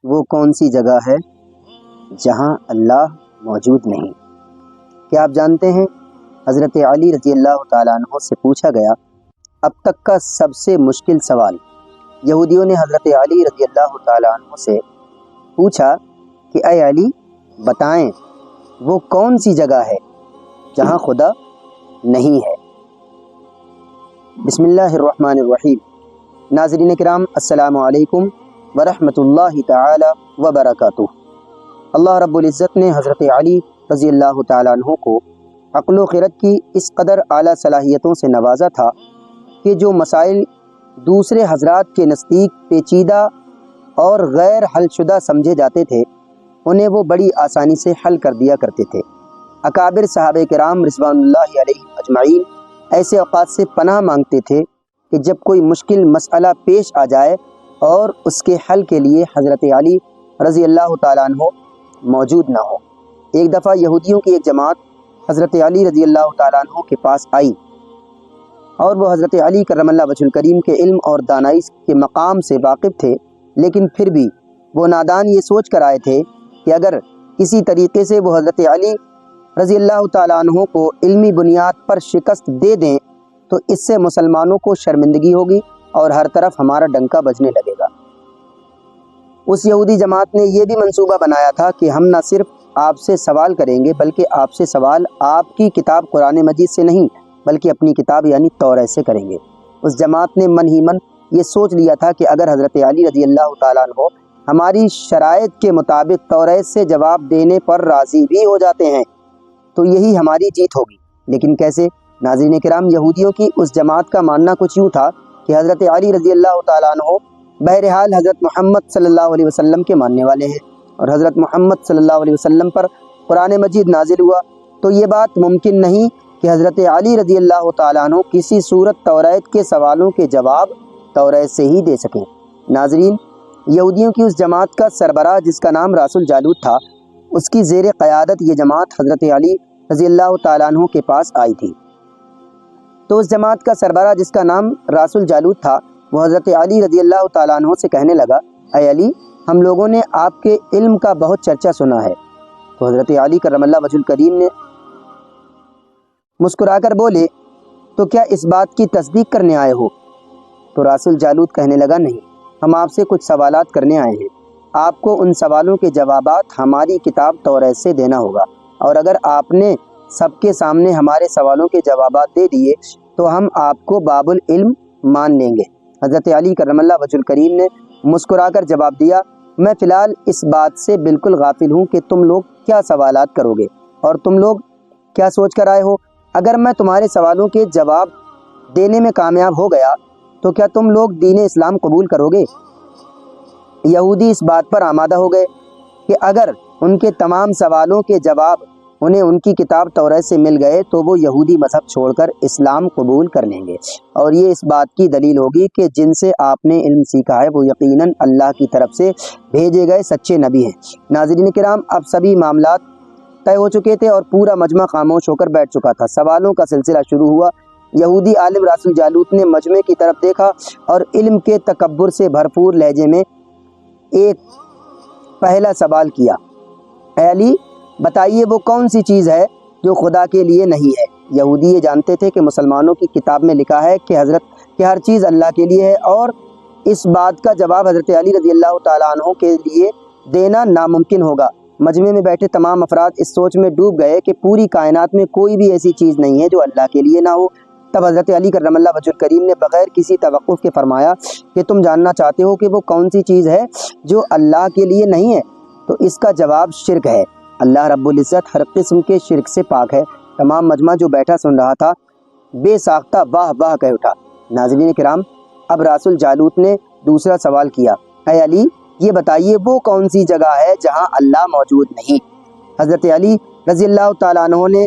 وہ کون سی جگہ ہے جہاں اللہ موجود نہیں؟ کیا آپ جانتے ہیں حضرت علی رضی اللہ تعالیٰ عنہ سے پوچھا گیا اب تک کا سب سے مشکل سوال۔ یہودیوں نے حضرت علی رضی اللہ تعالیٰ عنہ سے پوچھا کہ اے علی بتائیں وہ کون سی جگہ ہے جہاں خدا نہیں ہے۔ بسم اللہ الرحمن الرحیم۔ ناظرین کرام السلام علیکم ورحمۃ اللہ تعالی وبرکاتہ۔ اللہ رب العزت نے حضرت علی رضی اللہ تعالیٰ عنہ کو عقل و خرد کی اس قدر اعلیٰ صلاحیتوں سے نوازا تھا کہ جو مسائل دوسرے حضرات کے نزدیک پیچیدہ اور غیر حل شدہ سمجھے جاتے تھے انہیں وہ بڑی آسانی سے حل کر دیا کرتے تھے۔ اکابر صحابہ کرام رضوان اللہ علیہم اجمعین ایسے اوقات سے پناہ مانگتے تھے کہ جب کوئی مشکل مسئلہ پیش آ جائے اور اس کے حل کے لیے حضرت علی رضی اللہ تعالیٰ عنہ موجود نہ ہو۔ ایک دفعہ یہودیوں کی ایک جماعت حضرت علی رضی اللہ تعالیٰ عنہ کے پاس آئی اور وہ حضرت علی کرم اللہ وجہ الکریم کے علم اور دانائی کے مقام سے واقف تھے، لیکن پھر بھی وہ نادان یہ سوچ کر آئے تھے کہ اگر کسی طریقے سے وہ حضرت علی رضی اللہ تعالیٰ عنہ کو علمی بنیاد پر شکست دے دیں تو اس سے مسلمانوں کو شرمندگی ہوگی اور ہر طرف ہمارا ڈنکا بجنے لگے گا۔ اس یہودی جماعت نے یہ بھی منصوبہ بنایا تھا کہ ہم نہ صرف آپ سے سوال کریں گے بلکہ آپ سے سوال آپ کی کتاب قرآن مجید سے نہیں بلکہ اپنی کتاب یعنی توریت سے کریں گے۔ اس جماعت نے من ہی من یہ سوچ لیا تھا کہ اگر حضرت علی رضی اللہ تعالیٰ عنہ ہماری شرائط کے مطابق توریت سے جواب دینے پر راضی بھی ہو جاتے ہیں تو یہی ہماری جیت ہوگی۔ لیکن کیسے؟ ناظرین کرام، یہودیوں کی اس جماعت کا ماننا کچھ یوں تھا کہ حضرت علی رضی اللہ تعالیٰ عنہ بہرحال حضرت محمد صلی اللہ علیہ وسلم کے ماننے والے ہیں اور حضرت محمد صلی اللہ علیہ وسلم پر قرآن مجید نازل ہوا تو یہ بات ممکن نہیں کہ حضرت علی رضی اللہ تعالیٰ عنہ کسی صورت توریت کے سوالوں کے جواب توریت سے ہی دے سکیں۔ ناظرین، یہودیوں کی اس جماعت کا سربراہ جس کا نام راس الجالوت تھا، اس کی زیر قیادت یہ جماعت حضرت علی رضی اللہ تعالیٰ عنہ کے پاس آئی تھی۔ تو اس جماعت کا سربراہ جس کا نام راس الجالوت تھا وہ حضرت علی رضی اللہ تعالیٰ عنہ سے کہنے لگا اے علی ہم لوگوں نے آپ کے علم کا بہت چرچا سنا ہے۔ تو حضرت علی کرم اللہ وجہ الکریم نے مسکرا کر بولے تو کیا اس بات کی تصدیق کرنے آئے ہو؟ تو راس الجالوت کہنے لگا نہیں، ہم آپ سے کچھ سوالات کرنے آئے ہیں، آپ کو ان سوالوں کے جوابات ہماری کتاب توریت سے دینا ہوگا، اور اگر آپ نے سب کے سامنے ہمارے سوالوں کے جوابات دے دیے تو ہم آپ کو باب العلم مان لیں گے۔ حضرت علی کرم اللہ وجہ الکریم نے مسکرا کر جواب دیا میں فی الحال اس بات سے بالکل غافل ہوں کہ تم لوگ کیا سوالات کرو گے اور تم لوگ کیا سوچ کر آئے ہو۔ اگر میں تمہارے سوالوں کے جواب دینے میں کامیاب ہو گیا تو کیا تم لوگ دین اسلام قبول کرو گے؟ یہودی اس بات پر آمادہ ہو گئے کہ اگر ان کے تمام سوالوں کے جواب انہیں ان کی کتاب توریت سے مل گئے تو وہ یہودی مذہب چھوڑ کر اسلام قبول کر لیں گے، اور یہ اس بات کی دلیل ہوگی کہ جن سے آپ نے علم سیکھا ہے وہ یقیناً اللہ کی طرف سے بھیجے گئے سچے نبی ہیں۔ ناظرین کرام، اب سبھی معاملات طے ہو چکے تھے اور پورا مجمع خاموش ہو کر بیٹھ چکا تھا۔ سوالوں کا سلسلہ شروع ہوا۔ یہودی عالم راس الجالوت نے مجمع کی طرف دیکھا اور علم کے تکبر سے بھرپور لہجے میں ایک پہلا سوال کیا اے علی بتائیے وہ کون سی چیز ہے جو خدا کے لیے نہیں ہے؟ یہودی یہ جانتے تھے کہ مسلمانوں کی کتاب میں لکھا ہے کہ ہر چیز اللہ کے لیے ہے اور اس بات کا جواب حضرت علی رضی اللہ تعالیٰ عنہ کے لیے دینا ناممکن ہوگا۔ مجمع میں بیٹھے تمام افراد اس سوچ میں ڈوب گئے کہ پوری کائنات میں کوئی بھی ایسی چیز نہیں ہے جو اللہ کے لیے نہ ہو۔ تب حضرت علی کرم اللہ وجہ الکریم نے بغیر کسی توقف کے فرمایا کہ تم جاننا چاہتے ہو کہ وہ کون سی چیز ہے جو اللہ کے لیے نہیں ہے؟ تو اس کا جواب شرک ہے۔ اللہ رب العزت ہر قسم کے شرک سے پاک ہے۔ تمام مجمع جو بیٹھا سن رہا تھا بے ساختہ واہ واہ کہہ اٹھا۔ ناظرین کرام، اب راس الجالوت نے دوسرا سوال کیا اے علی یہ بتائیے وہ کون سی جگہ ہے جہاں اللہ موجود نہیں؟ حضرت علی رضی اللہ تعالیٰ عنہ نے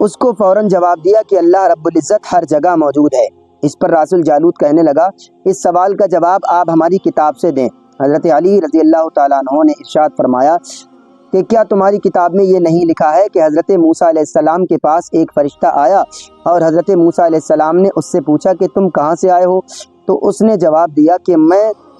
اس کو فوراً جواب دیا کہ اللہ رب العزت ہر جگہ موجود ہے۔ اس پر راس الجالوت کہنے لگا اس سوال کا جواب آپ ہماری کتاب سے دیں۔ حضرت علی رضی اللہ تعالیٰ عنہ نے ارشاد فرمایا کہ کیا تمہاری کتاب میں یہ نہیں لکھا ہے کہ حضرت موسیٰ علیہ السلام کے پاس ایک فرشتہ آیا اور حضرت موسیٰ علیہ السلام نے اس سے پوچھا کہ تم کہاں سے آئے ہو؟ تو اس نے جواب دیا کہ میں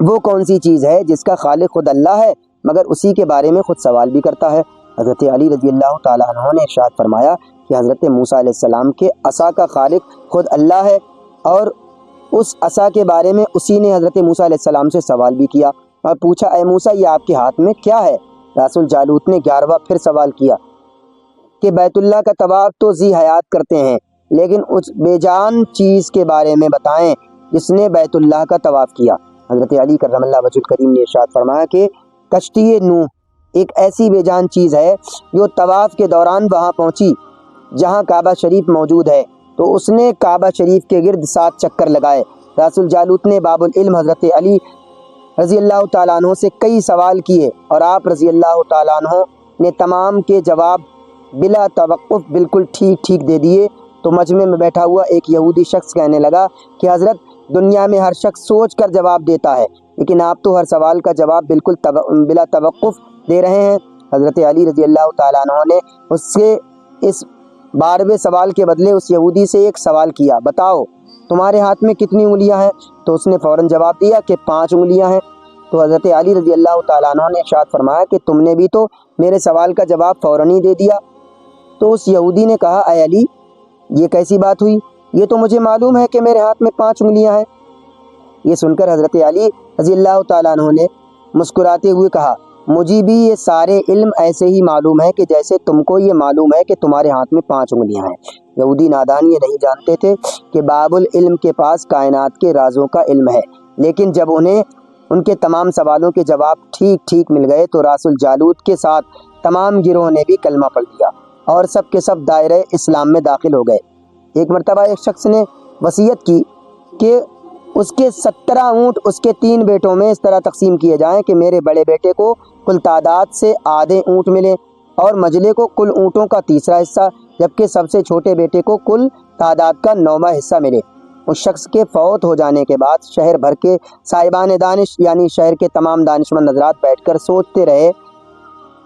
وہ کون سی چیز ہے جس کا خالق خود اللہ ہے مگر اسی کے بارے میں خود سوال بھی کرتا ہے؟ حضرت علی رضی اللہ تعالیٰ عنہ نے ارشاد فرمایا کہ حضرت موسیٰ علیہ السلام کے عصا کا خالق خود اللہ ہے، اور اس عصا کے بارے میں اسی نے حضرت موسیٰ علیہ السلام سے سوال بھی کیا اور پوچھا، اے موسیٰ یہ آپ کے ہاتھ میں کیا ہے؟ رسول جالوت نے 11واں پھر سوال کیا کہ بیت اللہ کا طواف تو ذی حیات کرتے ہیں، لیکن اس بے جان چیز کے بارے میں بتائیں جس نے بیت اللہ کا طواف کیا۔ حضرت علی کرم اللہ وجہ الکریم نے ارشاد فرمایا کہ کشتی نوح ایک ایسی بے جان چیز ہے جو طواف کے دوران وہاں پہنچی جہاں کعبہ شریف موجود ہے، تو اس نے کعبہ شریف کے گرد 7 چکر لگائے۔ رسول جالوت نے باب العلم حضرت علی رضی اللہ تعالیٰ عنہ سے کئی سوال کیے اور آپ رضی اللہ تعالیٰ عنہ نے تمام کے جواب بلا توقف بالکل ٹھیک دے دیے۔ تو مجمع میں بیٹھا ہوا ایک یہودی شخص کہنے لگا کہ حضرت دنیا میں ہر شخص سوچ کر جواب دیتا ہے، لیکن آپ تو ہر سوال کا جواب بالکل بلا توقف دے رہے ہیں۔ حضرت علی رضی اللہ تعالیٰ عنہ نے اس سے اس 12ویں سوال کے بدلے اس یہودی سے ایک سوال کیا، بتاؤ تمہارے ہاتھ میں کتنی انگلیاں ہیں؟ تو اس نے فوراً جواب دیا کہ 5 انگلیاں ہیں۔ تو حضرت علی رضی اللہ تعالیٰ عنہ نے ارشاد فرمایا کہ تم نے بھی تو میرے سوال کا جواب فوراً ہی دے دیا۔ تو اس یہودی نے کہا، اے علی یہ کیسی بات ہوئی؟ یہ تو مجھے معلوم ہے کہ میرے ہاتھ میں 5 انگلیاں ہیں۔ یہ سن کر حضرت علی رضی اللہ تعالیٰ عنہ نے مسکراتے ہوئے کہا، مجھے بھی یہ سارے علم ایسے ہی معلوم ہے کہ جیسے تم کو یہ معلوم ہے کہ تمہارے ہاتھ میں 5 انگلیاں ہیں۔ یہودی نادان یہ نہیں جانتے تھے کہ باب العلم کے پاس کائنات کے رازوں کا علم ہے، لیکن جب انہیں ان کے تمام سوالوں کے جواب ٹھیک مل گئے تو رسول جالوت کے ساتھ تمام گروہ نے بھی کلمہ پڑھ لیا اور سب کے سب دائرہ اسلام میں داخل ہو گئے۔ ایک مرتبہ ایک شخص نے وصیت کی کہ اس کے 17 اونٹ اس کے 3 بیٹوں میں اس طرح تقسیم کیے جائیں کہ میرے بڑے بیٹے کو کل تعداد سے آدھے اونٹ ملے اور مجلے کو کل اونٹوں کا تیسرا حصہ، جبکہ سب سے چھوٹے بیٹے کو کل تعداد کا 9واں حصہ ملے۔ اس شخص کے فوت ہو جانے کے بعد شہر بھر کے صاحبان دانش یعنی شہر کے تمام دانشمند حضرات بیٹھ کر سوچتے رہے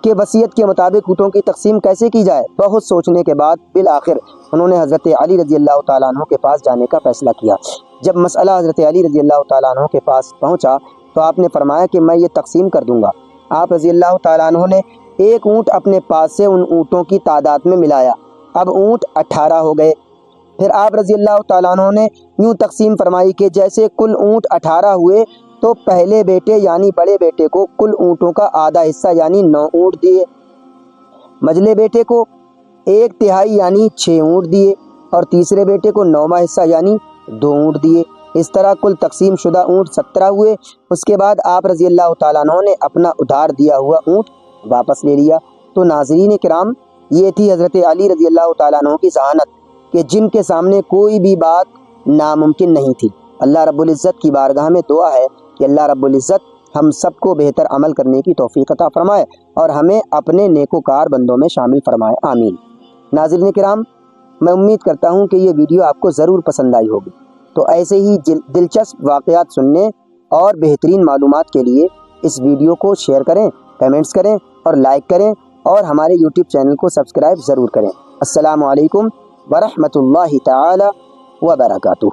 کہ وصیت کے مطابق اونٹوں کی تقسیم کیسے کی جائے۔ بہت سوچنے کے بعد بالآخر انہوں نے حضرت علی رضی اللہ تعالیٰ عنہ کے پاس جانے کا فیصلہ کیا۔ جب مسئلہ حضرت علی رضی اللہ تعالیٰ عنہ کے پاس پہنچا تو آپ نے فرمایا کہ میں یہ تقسیم کر دوں گا۔ آپ رضی اللہ تعالیٰ عنہ نے ایک اونٹ اپنے پاس سے ان اونٹوں کی تعداد میں ملایا، اب اونٹ 18 ہو گئے۔ پھر آپ رضی اللہ تعالیٰ عنہ نے یوں تقسیم فرمائی کہ جیسے کل اونٹ 18 ہوئے تو پہلے بیٹے یعنی بڑے بیٹے کو کل اونٹوں کا آدھا حصہ یعنی 9 اونٹ دیے، مجلے بیٹے کو 1/3 یعنی 6 اونٹ دیے اور تیسرے بیٹے کو 9واں حصہ یعنی 2 اونٹ دیے۔ اس طرح کل تقسیم شدہ اونٹ 17 ہوئے۔ اس کے بعد آپ رضی اللہ تعالیٰ عنہ نے اپنا ادھار دیا ہوا اونٹ واپس لے لیا۔ تو ناظرین کرام، یہ تھی حضرت علی رضی اللہ تعالیٰ عنہ کی ذہانت کہ جن کے سامنے کوئی بھی بات ناممکن نہیں تھی۔ اللہ رب العزت کی بارگاہ میں دعا ہے کہ اللہ رب العزت ہم سب کو بہتر عمل کرنے کی توفیق عطا فرمائے اور ہمیں اپنے نیکوکار بندوں میں شامل فرمائے، آمین۔ ناظرین کرام، میں امید کرتا ہوں کہ یہ ویڈیو آپ کو ضرور پسند آئی ہوگی، تو ایسے ہی دلچسپ واقعات سننے اور بہترین معلومات کے لیے اس ویڈیو کو شیئر کریں، کمنٹس کریں اور لائک کریں اور ہمارے یوٹیوب چینل کو سبسکرائب ضرور کریں۔ السلام علیکم ورحمۃ اللہ تعالی وبرکاتہ۔